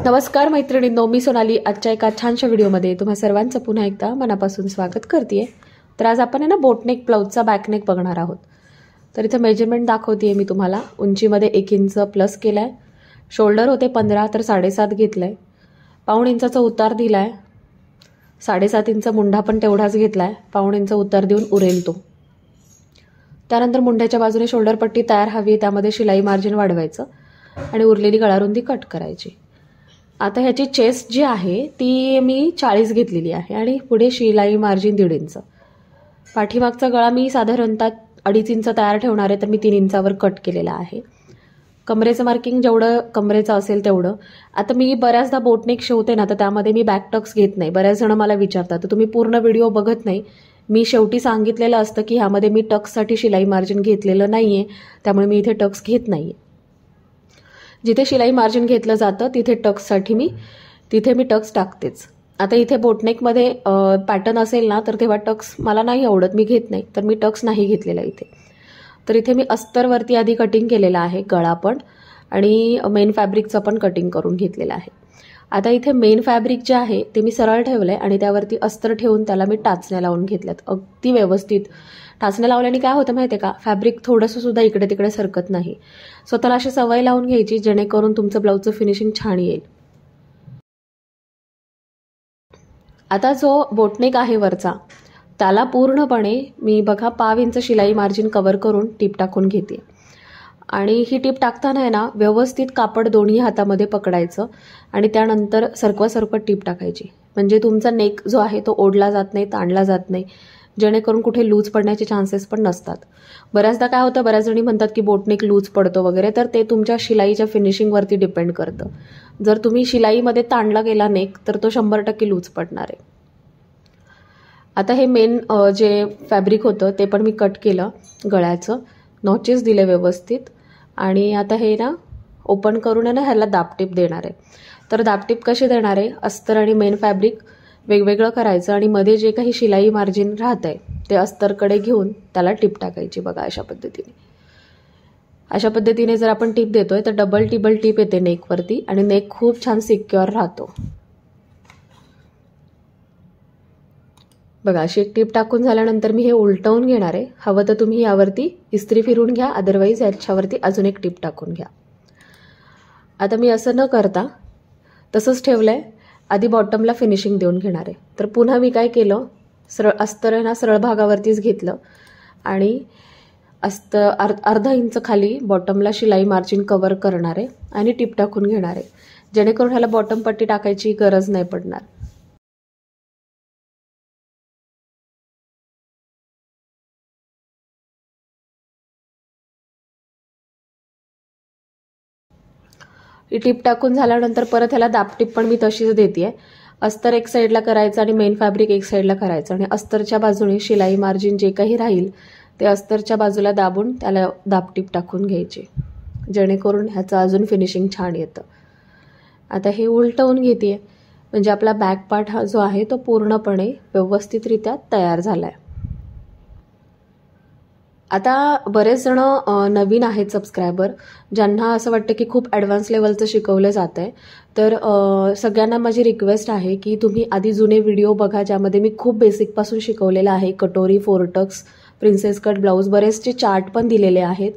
नमस्कार मैत्रिणींनो, मी सोनाली आजच्या एका छानशा व्हिडिओमध्ये तुम्हा सर्वांचं पुन्हा एकदा मनापासून स्वागत करते. तर आज आपण ना बोटनेक ब्लाऊजचा बॅकनेक बघणार आहोत. तर इथे मेजरमेंट दाखवते मी तुम्हाला. उंचीमध्ये 1 इंच प्लस केला आहे. शोल्डर होते 15 तर 7.5 घेतलं आहे. पाऊण इंचाचा उतार दिला आहे. 7.5 इंच मुंढा पण तेवढाच घेतला आहे. पाऊण इंच उतार देऊन उरेल तो. त्यानंतर मुंढ्याच्या बाजूने शोल्डर पट्टी तयार हवी, त्यामध्ये शिलाई मार्जिन वाढवायचं आणि उरलेली गळारुंदी कट करायची. आता ह्याची चेस्ट जी आहे ती मी 40 घेतलेली आहे आणि पुढे शिलाई मार्जिन 1.5 इंच. पाठीमागचा गळा मी साधारणतः 2.5 इंच तयार ठेवणार आहे, तर मी 3 इंचावर कट केलेला आहे. कमरेचं मार्किंग जेवढं कमरेचं असेल तेवढं. आता मी बऱ्याचदा बोटनेक शिवते ना, तर त्यामध्ये मी बॅक टक्स घेत नाही. बऱ्याच जण मला विचारतात, तर तुम्ही पूर्ण व्हिडिओ बघत नाही. मी शेवटी सांगितलेलं असतं की ह्यामध्ये मी टक्ससाठी शिलाई मार्जिन घेतलेलं नाही आहे, त्यामुळे मी इथे टक्स घेत नाही आहे. जिथे शिलाई मार्जिन घेतलं जातं तिथे टक्ससाठी मी टक्स टाकतेच. आता इथे बोटनेकमध्ये पॅटर्न असेल ना, तर तेव्हा टक्स मला नाही आवडत, मी घेत नाही, तर मी टक्स नाही घेतलेला इथे. तर इथे मी अस्तरवरती आधी कटिंग केलेलं आहे गळा पण, आणि मेन फॅब्रिकचं पण कटिंग करून घेतलेलं आहे. आता इथे मेन फॅब्रिक जे आहे ते मी सरळ ठेवलं आहे आणि त्यावरती अस्तर ठेवून त्याला मी टाचण्या लावून घेतल्यात अगदी व्यवस्थित. टाचण्या लावल्याने काय होतं माहिती आहे का, फॅब्रिक थोडंसं सुद्धा इकडे तिकडे सरकत नाही. स्वतःला अशी सवय लावून घ्यायची जेणेकरून तुमचं ब्लाऊजचं फिनिशिंग छान येईल. आता जो बोटनेक आहे वरचा, त्याला पूर्णपणे मी बघा 1/2 इंच शिलाई मार्जिन कव्हर करून टीप टाकून घेते. आणि ही टीप टाकताना आहे ना, व्यवस्थित कापड दोन्ही हातामध्ये पकडायचं आणि त्यानंतर सरकवत टीप टाकायची. म्हणजे तुमचा नेक जो आहे तो ओढला जात नाही, ताणला जात नाही, जेणेकरून कुठे लूज पडण्याचे चान्सेस पण नसतात. बऱ्याचदा काय होतं, बऱ्याच जणी म्हणतात की बोटनेक लूज पडतो वगैरे, तर ते तुमच्या शिलाईच्या फिनिशिंगवरती डिपेंड करतं. जर तुम्ही शिलाईमध्ये ताणला गेला नेक, तर तो 100% लूज पडणार आहे. आता हे मेन जे फॅब्रिक होतं ते पण मी कट केलं गळ्याचं, नॉचेस दिले व्यवस्थित. आणि आता हे ना ओपन करून आहे ना, ह्याला दाबटीप देणार आहे. तर दाबटीप कशी देणार आहे, अस्तर आणि मेन फॅब्रिक वेगवेगळं करायचं आणि मध्ये जे काही शिलाई मार्जिन राहत आहे ते अस्तरकडे घेऊन त्याला टीप टाकायची. बघा अशा पद्धतीने जर आपण टीप देतोय तर डबल टिबल टीप येते नेकवरती आणि नेक खूप छान सिक्युअर राहतो. बघा अशी एक टीप टाकून झाल्यानंतर मी हे उलटवून घेणार आहे. हवं तर तुम्ही यावरती इस्त्री फिरून घ्या, अदरवाईज याच्यावरती अजून एक टीप टाकून घ्या. आता मी असं न करता तसंच ठेवलंय. आधी बॉटमला फिनिशिंग देऊन घेणार आहे. तर पुन्हा मी काय केलं, अस्तर आहे ना सरळ भागावरतीच घेतलं आणि अर्धा इंच खाली बॉटमला शिलाई मार्जिन कव्हर करणार आहे आणि टीप टाकून घेणार आहे, जेणेकरून ह्याला बॉटम पट्टी टाकायची गरज नाही पडणार. ही टीप टाकून झाल्यानंतर परत ह्याला दाबटीप पण मी तशीच देते. अस्तर एक साईडला करायचं आणि मेन फॅब्रिक एक साईडला करायचं आणि अस्तरच्या बाजूने शिलाई मार्जिन जे काही राहील ते अस्तरच्या बाजूला दाबून त्याला दाबटीप टाकून घ्यायचे, जेणेकरून ह्याचं अजून फिनिशिंग छान येतं. आता हे उलटवून घेते, म्हणजे आपला बॅक पार्ट हा जो आहे तो पूर्णपणे व्यवस्थितरित्या तयार झाला आहे. आता बरेच जण नवीन आहेत सबस्क्रायबर, ज्यांना असं वाटतं की खूप ॲडव्हान्स लेवलचं शिकवलं जात आहे. तर सगळ्यांना माझी रिक्वेस्ट आहे की तुम्ही आधी जुने व्हिडिओ बघा, ज्यामध्ये मी खूप बेसिकपासून शिकवलेलं आहे. कटोरी, 4 टक्स, प्रिन्सेस कट ब्लाऊज, बरेचसे चार्ट पण दिलेले आहेत.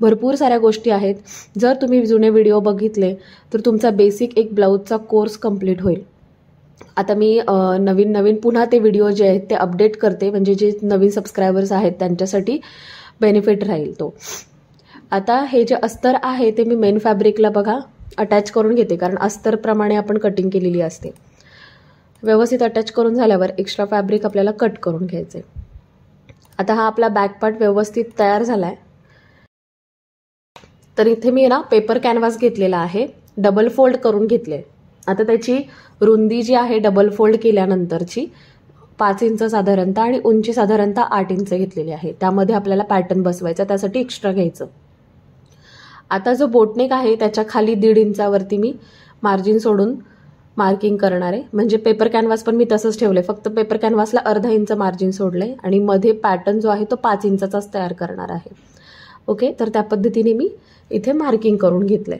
भरपूर साऱ्या गोष्टी आहेत. जर तुम्ही जुने व्हिडिओ बघितले तर तुमचा बेसिक एक ब्लाऊजचा कोर्स कंप्लीट होईल. आता मी नवीन पुन्हा ते व्हिडिओ जे आहेत ते अपडेट करते, म्हणजे जे नवीन सबस्क्रायबर्स आहेत त्यांच्यासाठी बेनिफिट राहील तो. आता हे जे अस्तर आहे ते मी मेन फॅब्रिकला बघा अटॅच करून घेते, कारण अस्तरप्रमाणे आपण कटिंग केलेली असते. व्यवस्थित अटॅच करून झाल्यावर एक्स्ट्रा फॅब्रिक आपल्याला कट करून घ्यायचं आहे. आता हा आपला बॅक पार्ट व्यवस्थित तयार झाला आहे. तर इथे मी ना पेपर कॅनव्हास घेतलेला आहे, डबल फोल्ड करून घेतले. आता त्याची रुंदी जी आहे डबल फोल्ड केल्यानंतरची 5 इंच साधारणतः आणि उंची साधारणतः 8 इंच घेतलेली आहे. त्यामध्ये आपल्याला पॅटर्न बसवायचा, त्यासाठी एक्स्ट्रा घ्यायचं. आता जो बोटनेक आहे त्याच्या खाली 1.5 इंचावरती मी मार्जिन सोडून मार्किंग करणार आहे. म्हणजे पेपर कॅनव्हास पण मी तसंच ठेवलंय, फक्त पेपर कॅनव्हासला अर्धा इंच मार्जिन सोडलंय आणि मध्ये पॅटर्न जो आहे तो 5 इंचाचाच तयार करणार आहे. ओके, तर त्या पद्धतीने मी इथे मार्किंग करून घेतलंय.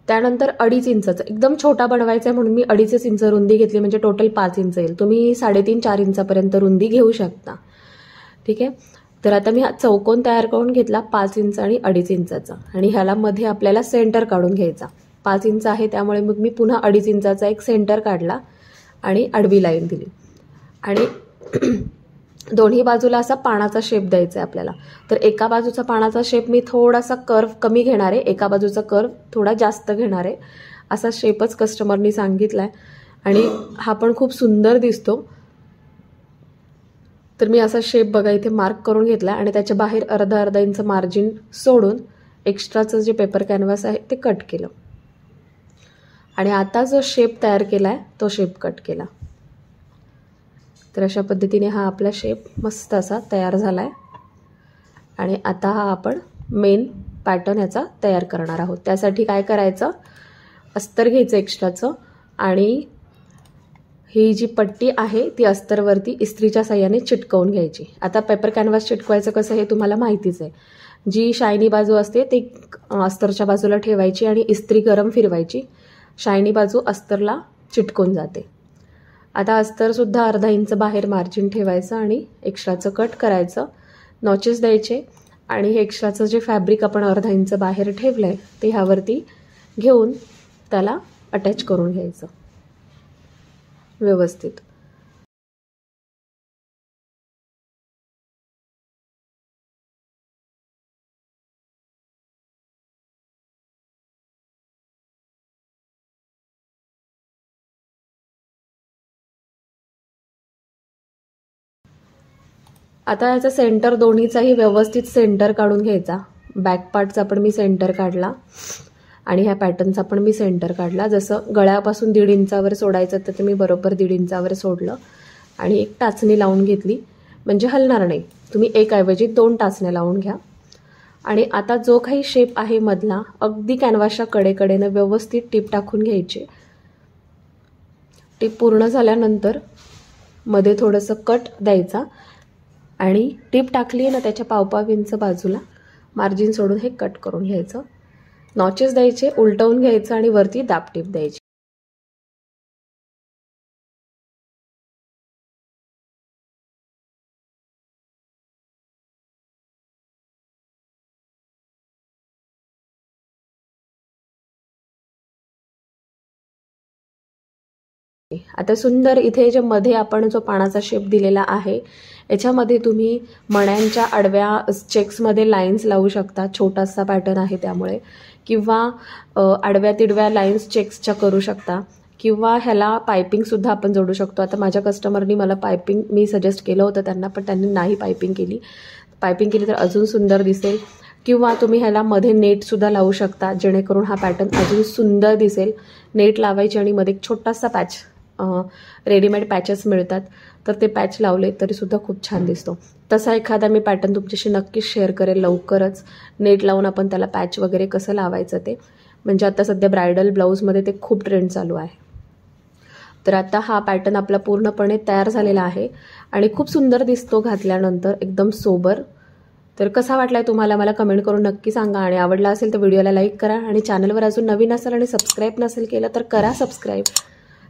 त्यानंतर 2.5 इंचाचं एकदम छोटा बनवायचा आहे म्हणून मी 2.5 इंच रुंदी घेतली, म्हणजे टोटल 5 इंच येईल. तुम्ही 3.5-4 इंचापर्यंत रुंदी घेऊ शकता. ठीक आहे. तर आता मी हा चौकोन तयार करून घेतला 5 इंच आणि 2.5 इंचाचा, आणि ह्याला मध्ये आपल्याला सेंटर काढून घ्यायचा. 5 इंच आहे त्यामुळे मग मी पुन्हा 2.5 इंचाचा एक सेंटर काढला आणि आडवी लाईन दिली, आणि दोन्ही बाजूला असा पानाचा शेप द्यायचा आहे आपल्याला. तर एका बाजूचा पानाचा शेप मी थोडासा कर्व कमी घेणार आहे, एका बाजूचा कर्व थोडा जास्त घेणार आहे. असा शेपच कस्टमरनी सांगितला आहे, आणि हा पण खूप सुंदर दिसतो. तर मी असा शेप बघा इथे मार्क करून घेतला, आणि त्याच्या बाहेर अर्धा इंच मार्जिन सोडून एक्स्ट्राचं जे पेपर कॅनव्हास आहे ते कट केलं, आणि आता जो शेप तयार केला आहे तो शेप कट केला. तर अशा पद्धतीने हा आपला शेप मस्त असा तयार झाला आहे. आणि आता हा आपण मेन पॅटर्न याचा तयार करणार आहोत. त्यासाठी काय करायचं, अस्तर घ्यायचं एक्स्ट्राचं, आणि ही जी पट्टी आहे ती अस्तरवरती इस्त्रीच्या साह्याने चिटकवून घ्यायची. आता पेपर कॅनव्हास चिटकवायचं कसं हे तुम्हाला माहितीच आहे. जी शायनी बाजू असते ती अस्तरच्या बाजूला ठेवायची आणि इस्त्री गरम फिरवायची, शायनी बाजू अस्तरला चिटकून जाते. आता अस्तरसुद्धा अर्धा इंच बाहेर मार्जिन ठेवायचं आणि एक्स्ट्राचं कट करायचं, नॉचेस द्यायचे, आणि हे एक्स्ट्राचं जे फॅब्रिक आपण अर्धा इंच बाहेर ठेवलं आहे ते ह्यावरती घेऊन त्याला अटॅच करून घ्यायचं व्यवस्थित. आता याचा सेंटर दोन्हीचाही व्यवस्थित सेंटर काढून घ्यायचा. बॅक पार्टचा पण मी सेंटर काढला आणि ह्या पॅटर्नचा पण मी सेंटर काढला. जसं गळ्यापासून 1.5 इंचावर सोडायचं तर ते मी बरोबर 1.5 इंचावर सोडलं, आणि एक टाचणी लावून घेतली, म्हणजे हलणार नाही. तुम्ही एक ऐवजी 2 टाचण्या लावून घ्या. आणि आता जो काही शेप आहे मधला, अगदी कॅनव्हासच्या कडेकडेनं व्यवस्थित टीप टाकून घ्यायची. टीप पूर्ण झाल्यानंतर मध्ये थोडंसं कट द्यायचा, आणि टीप टाकली आहे ना त्याच्या 1.5 इंच बाजूला मार्जिन सोडून हे कट करून घ्यायचं. नॉचेस द्यायचे, उलटवून घ्यायचं, आणि वरती दाब टीप द्यायची. आता सुंदर इथे जे मध्ये आपण जो पानाचा शेप दिलेला आहे याच्यामध्ये तुम्ही मण्यांच्या आडव्या चेक्समध्ये लाईन्स लावू शकता. छोटासा पॅटर्न आहे त्यामुळे, किंवा आडव्या तिडव्या लाईन्स चेक्सच्या करू शकता, किंवा ह्याला पायपिंगसुद्धा आपण जोडू शकतो. आता माझ्या कस्टमरनी मला पायपिंग मी सजेस्ट केलं होतं त्यांना, पण त्यांनी नाही पायपिंग केली. पायपिंग केली तर अजून सुंदर दिसेल. किंवा तुम्ही ह्याला मध्ये नेटसुद्धा लावू शकता, जेणेकरून हा पॅटर्न अजून सुंदर दिसेल. नेट लावायची आणि मध्ये एक छोटासा पॅच, रेडीमेड पॅचेस मिळतात, तर ते पॅच लावले तरीसुद्धा खूप छान दिसतो. तसा एखादा मी पॅटर्न तुमच्याशी नक्कीच शेअर करेल लवकरच. नेट लावून आपण त्याला पॅच वगैरे कसं लावायचं ते, म्हणजे आता सध्या ब्रायडल ब्लाऊजमध्ये ते खूप ट्रेंड चालू आहे. तर आता हा पॅटर्न आपला पूर्णपणे तयार झालेला आहे आणि खूप सुंदर दिसतो घातल्यानंतर, एकदम सोबर. तर कसा वाटलाय तुम्हाला मला कमेंट करून नक्की सांगा, आणि आवडला असेल तर व्हिडिओला लाईक करा, आणि चॅनलवर अजून नवीन असाल आणि सबस्क्राईब नसेल केलं तर करा सबस्क्राईब.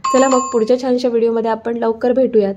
चला मग पुढच्या छानशा व्हिडिओमध्ये आपण लवकर भेटूयात.